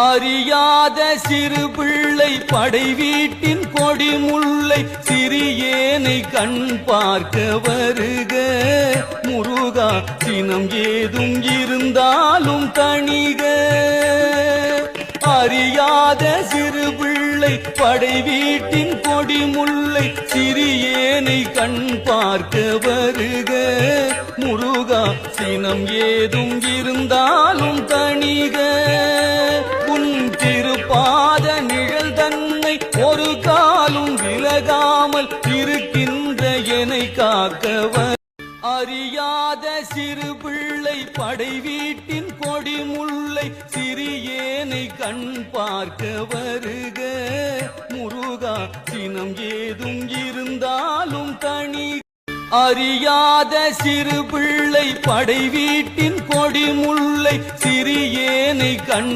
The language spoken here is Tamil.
அறியாத சிறு பிள்ளை படை வீட்டின் கொடி முல்லை சிறியேனை கண் பார்க்க வருக முருகா சினம் ஏதும் இருந்தாலும் தணிக அறியாத சிறு பிள்ளை படை வீட்டின் கொடி முல்லை சிறியேனை கண் பார்க்க வருக முருகா சினம் ஏதும் இருந்தாலும் தணிக உன் திருப்பாத நிழல் தன்னை ஒரு காலும் விலகாமல் இருக்கின்ற என்னை காக்கவர் அறியாத சிறு பிள்ளை படை வீட்டின் கொடி முல்லை சிறியேனை கண் பார்க்க வருக முருகா சினம் ஏதும் இருந்தாலும் தனி அறியாத சிறு பிள்ளை படை வீட்டின் கொடி முல்லை சிறியேனை கண்